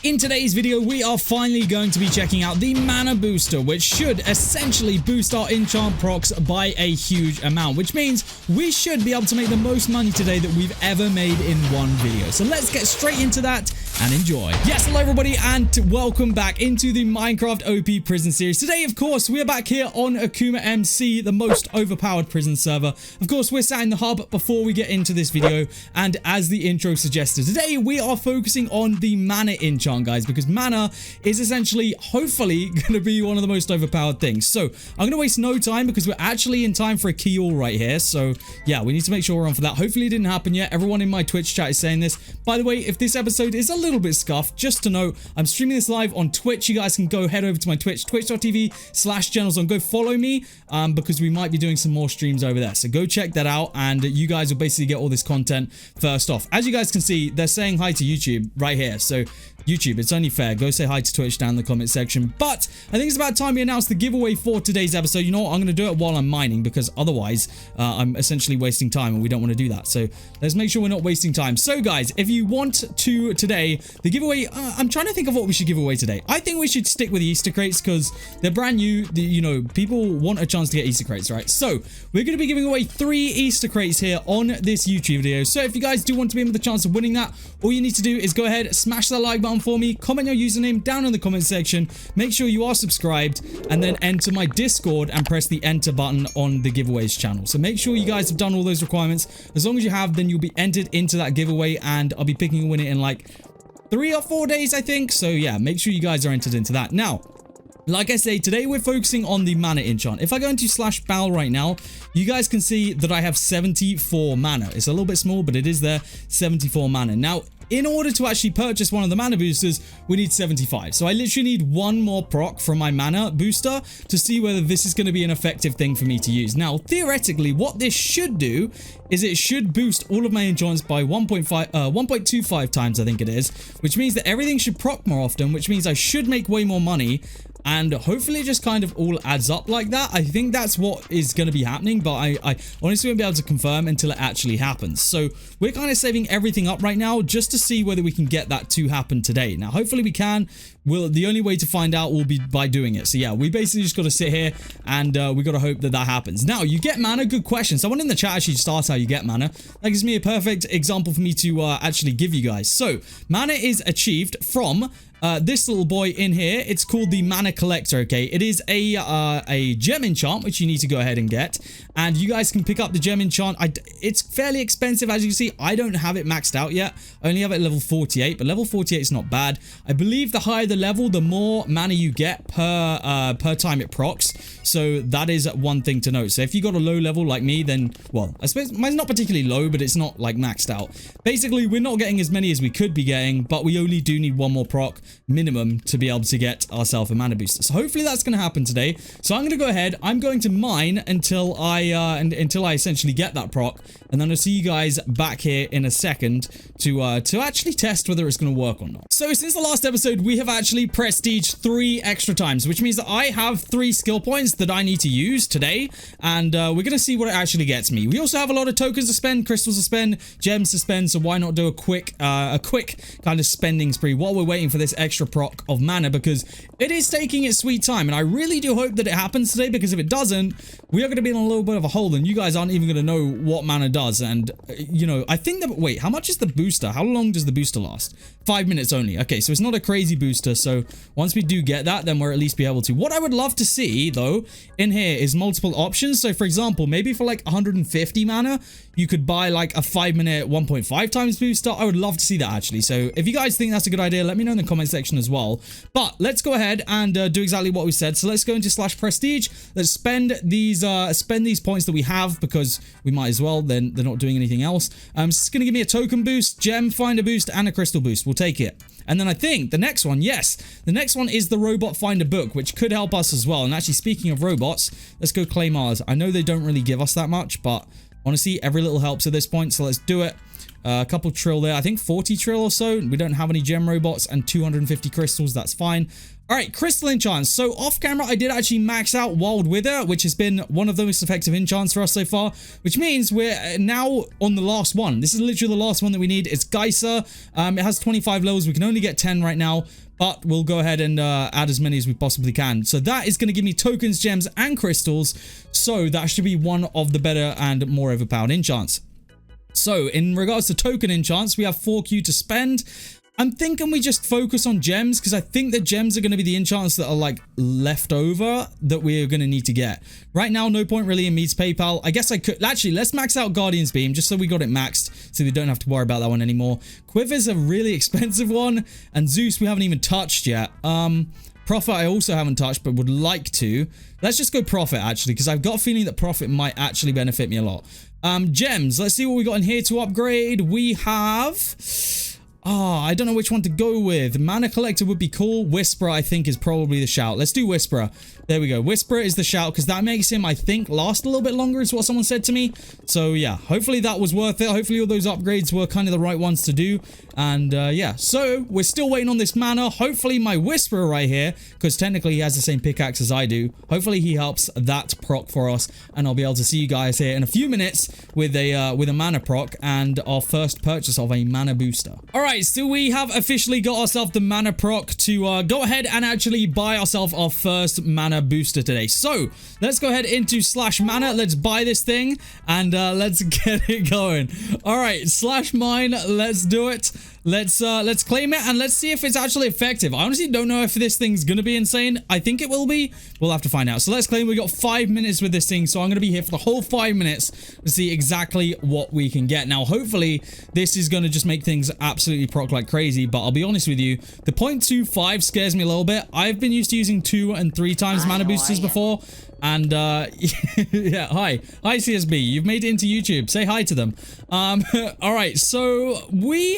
In today's video, we are finally going to be checking out the mana booster, which should essentially boost our enchant procs by a huge amount, which means we should be able to make the most money today that we've ever made in one video. So let's get straight into that and enjoy. Yes, hello everybody, and welcome back into the Minecraft OP prison series. Today, of course, we are back here on AkumaMC, the most overpowered prison server. Of course, we're sat in the hub before we get into this video, and as the intro suggested, today we are focusing on the mana enchant, guys, because mana is essentially, hopefully, going to be one of the most overpowered things. So I'm going to waste no time because we're actually in time for a key all right here. So yeah, we need to make sure we're on for that. Hopefully it didn't happen yet. Everyone in my Twitch chat is saying this. By the way, if this episode is a little bit scuffed, just to note, I'm streaming this live on Twitch. You guys can go head over to my Twitch, twitch.tv/Generzon. Go follow me because we might be doing some more streams over there. So go check that out, and you guys will basically get all this content first off. As you guys can see, they're saying hi to YouTube right here. So YouTube, it's only fair. Go say hi to Twitch down in the comment section. But I think it's about time we announce the giveaway for today's episode. You know what? I'm going to do it while I'm mining because otherwise I'm essentially wasting time, and we don't want to do that. So let's make sure we're not wasting time. So guys, if you want to today, the giveaway, I'm trying to think of what we should give away today. I think we should stick with Easter crates because they're brand new. You know, people want a chance to get Easter crates, right? So we're going to be giving away 3 Easter crates here on this YouTube video. So if you guys do want to be in with the chance of winning that, all you need to do is go ahead, smash that like button for me, comment your username down in the comment section, make sure you are subscribed, and then enter my Discord and press the enter button on the giveaways channel. So make sure you guys have done all those requirements. As long as you have, then you'll be entered into that giveaway, and I'll be picking a winner in like 3 or 4 days, I think. So yeah, make sure you guys are entered into that. Now, like I say, today we're focusing on the mana enchant. If I go into /bal right now, you guys can see that I have 74 mana. It's a little bit small, but it is there, 74 mana. Now, in order to actually purchase one of the mana boosters, we need 75. So I literally need one more proc from my mana booster to see whether this is going to be an effective thing for me to use. Now, theoretically, what this should do is it should boost all of my enchants by 1.25 times, I think it is, which means that everything should proc more often, which means I should make way more money. And hopefully it just kind of all adds up like that. I think that's what is going to be happening, but I honestly won't be able to confirm until it actually happens. So we're kind of saving everything up right now just to see whether we can get that to happen today. Now, hopefully we can. The only way to find out will be by doing it. So yeah, we basically just got to sit here and we got to hope that that happens. Now, you get mana. Good question. Someone in the chat actually just asked how you get mana. That gives me a perfect example for me to actually give you guys. So mana is achieved from this little boy in here. It's called the Mana Collector, okay? It is a gem enchant, which you need to go ahead and get. And you guys can pick up the gem enchant. It's fairly expensive, as you can see. I don't have it maxed out yet. I only have it at level 48, but level 48 is not bad. I believe the higher the level, the more mana you get per time it procs. So that is one thing to note. So if you got a low level like me, then, well, I suppose mine's not particularly low, but it's not like maxed out. Basically, we're not getting as many as we could be getting, but we only do need one more proc minimum to be able to get ourselves a mana booster. So hopefully that's going to happen today. So I'm going to go ahead. I'm going to mine until I essentially get that proc, and then I'll see you guys back here in a second to actually test whether it's going to work or not. So since the last episode, we have actually prestiged 3 extra times, which means that I have 3 skill points that I need to use today, and we're going to see what it actually gets me. We also have a lot of tokens to spend, crystals to spend, gems to spend, so why not do a quick kind of spending spree while we're waiting for this extra proc of mana, because it is taking its sweet time, and I really do hope that it happens today, because if it doesn't, we are going to be in a little bit of a hole, and you guys aren't even going to know what mana does. And you know, I think that, wait, how much is the booster? How long does the booster last? 5 minutes only. Okay, so it's not a crazy booster, so once we do get that, then we'll at least be able to. What I would love to see though in here is multiple options. So for example, maybe for like 150 mana, you could buy like a 5-minute 1.5 times booster. I would love to see that actually. So if you guys think that's a good idea, let me know in the comment section as well. But let's go ahead and do exactly what we said. So let's go into /prestige. Let's spend these points that we have, because we might as well. Then they're not doing anything else. So it's going to give me a token boost, gem finder boost, and a crystal boost. We'll take it. And then I think the next one, yes, the next one is the robot finder book, which could help us as well. And actually, speaking of robots, let's go claim ours. I know they don't really give us that much, but honestly, every little helps at this point, so let's do it. A couple trill there. I think 40 trill or so. We don't have any gem robots and 250 crystals. That's fine. All right, crystal enchants. So off camera, I did actually max out Wild Wither, which has been one of the most effective enchants for us so far, which means we're now on the last one. This is literally the last one that we need. It's Geyser. It has 25 levels. We can only get 10 right now, but we'll go ahead and add as many as we possibly can. So that is going to give me tokens, gems, and crystals. So that should be one of the better and more overpowered enchants. So in regards to token enchants, we have 4Q to spend. I'm thinking we just focus on gems because I think that gems are going to be the enchants that are like left over that we're going to need to get. Right now, no point really in Meets PayPal. I guess I could actually, let's max out Guardian's Beam just so we got it maxed so we don't have to worry about that one anymore. Quiver's a really expensive one, and Zeus we haven't even touched yet. Prophet I also haven't touched but would like to. Let's just go Prophet actually because I've got a feeling that Prophet might actually benefit me a lot. Gems, let's see what we got in here to upgrade. We have... I don't know which one to go with. Mana Collector would be cool. Whisperer, I think, is probably the shout. Let's do Whisperer. There we go. Whisperer is the shout because that makes him, I think, last a little bit longer is what someone said to me. So, yeah, hopefully that was worth it. Hopefully all those upgrades were kind of the right ones to do. And, yeah, so we're still waiting on this mana. Hopefully my Whisperer right here, because technically he has the same pickaxe as I do. Hopefully he helps that proc for us. And I'll be able to see you guys here in a few minutes with a mana proc and our first purchase of a mana booster. All right. So we have officially got ourselves the mana proc to go ahead and actually buy ourselves our first mana booster today. So let's go ahead into /mana. Let's buy this thing and let's get it going. All right, /mine. Let's do it. Let's claim it and let's see if it's actually effective. I honestly don't know if this thing's gonna be insane. I think it will be. We'll have to find out. So let's claim we got 5 minutes with this thing. So I'm gonna be here for the whole 5 minutes to see exactly what we can get. Now, hopefully this is gonna just make things absolutely proc like crazy. But I'll be honest with you, the 0.25 scares me a little bit. I've been used to using 2 and 3 times mana boosters before. And yeah, hi CSB, you've made it into YouTube. Say hi to them. All right, so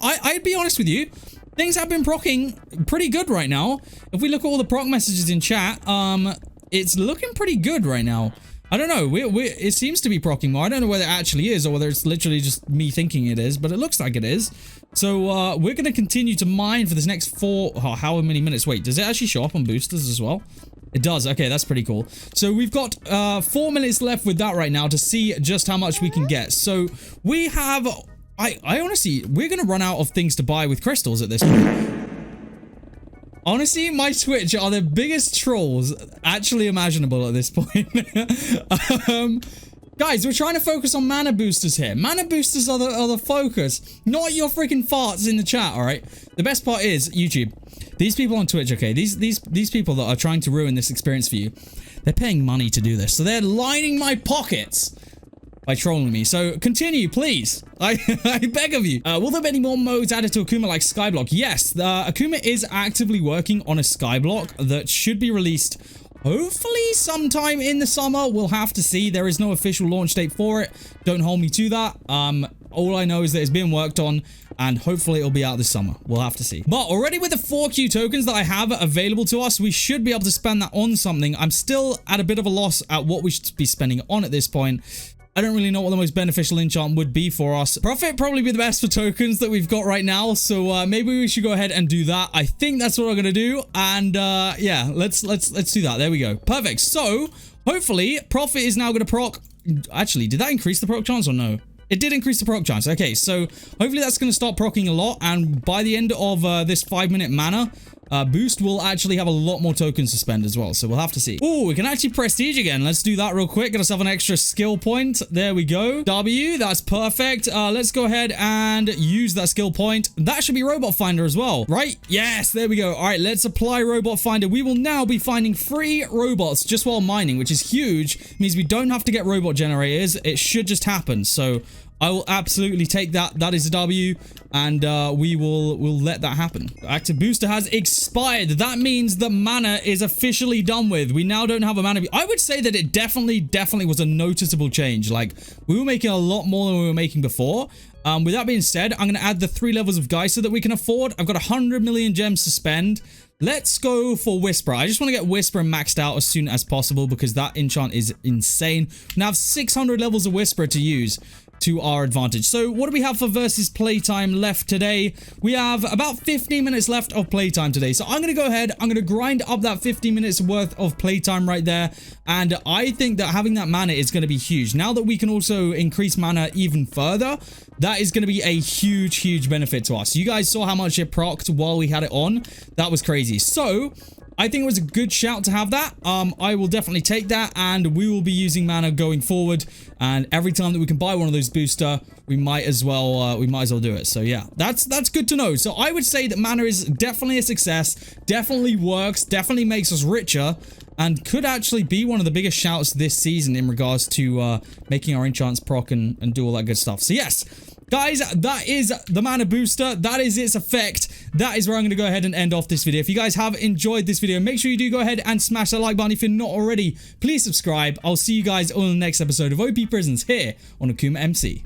I'd be honest with you, things have been procking pretty good right now. If we look at all the proc messages in chat, it's looking pretty good right now. I don't know, it seems to be procking more. I don't know whether it actually is or whether it's literally just me thinking it is, but it looks like it is. So we're going to continue to mine for this next how many minutes? Wait, does it actually show up on boosters as well? It does. Okay, that's pretty cool. So we've got 4 minutes left with that right now to see just how much we can get. So we have... I honestly... We're going to run out of things to buy with crystals at this point. Honestly, my Twitch are the biggest trolls actually imaginable at this point. Guys, we're trying to focus on mana boosters here. Mana boosters are the focus, not your freaking farts in the chat, all right? The best part is, YouTube, these people on Twitch, okay, these people that are trying to ruin this experience for you, they're paying money to do this. So they're lining my pockets by trolling me. So continue, please. I beg of you. Will there be any more modes added to Akuma like Skyblock? Yes, Akuma is actively working on a Skyblock that should be released hopefully sometime in the summer. We'll have to see. There is no official launch date for it. Don't hold me to that. All I know is that it's being worked on and hopefully it'll be out this summer. We'll have to see. But already with the 4Q tokens that I have available to us, we should be able to spend that on something. I'm still at a bit of a loss at what we should be spending on at this point. I don't really know what the most beneficial enchant would be for us. Prophet probably be the best for tokens that we've got right now. So maybe we should go ahead and do that. I think that's what I'm going to do. And yeah, let's do that. There we go. Perfect. So hopefully Prophet is now going to proc. Actually, did that increase the proc chance or no? It did increase the proc chance. Okay, so hopefully that's going to start procking a lot. And by the end of this 5-minute mana boost, we'll actually have a lot more tokens to spend as well. So we'll have to see. Oh, we can actually prestige again. Let's do that real quick. Get ourselves an extra skill point. There we go. W, that's perfect. Let's go ahead and use that skill point. That should be Robot Finder as well, right? Yes, there we go. All right, let's apply Robot Finder. We will now be finding free robots just while mining, which is huge. It means we don't have to get robot generators. It should just happen. So I will absolutely take that. That is a W, and we'll let that happen. Active booster has expired. That means the mana is officially done with. We now don't have a mana. I would say that it definitely was a noticeable change. Like, we were making a lot more than we were making before. With that being said, I'm going to add the 3 levels of Geyser that we can afford. I've got 100 million gems to spend. Let's go for Whisper. I just want to get Whisper maxed out as soon as possible because that enchant is insane. We now have 600 levels of Whisper to use. to our advantage. So what do we have for versus playtime left today? We have about 15 minutes left of playtime today. So I'm going to go ahead. I'm going to grind up that 15 minutes worth of playtime right there. And I think that having that mana is going to be huge. Now that we can also increase mana even further, that is going to be a huge, huge benefit to us. You guys saw how much it procced while we had it on. That was crazy. So I think it was a good shout to have that. I will definitely take that, and we will be using mana going forward. And every time that we can buy one of those booster, we might as well do it. So yeah, that's good to know. So I would say that mana is definitely a success, definitely works, definitely makes us richer, and could actually be one of the biggest shouts this season in regards to making our enchants proc and do all that good stuff. So yes, guys, that is the mana booster. That is its effect. That is where I'm going to go ahead and end off this video. If you guys have enjoyed this video, make sure you do go ahead and smash that like button. If you're not already, please subscribe. I'll see you guys on the next episode of OP Prisons here on AkumaMC.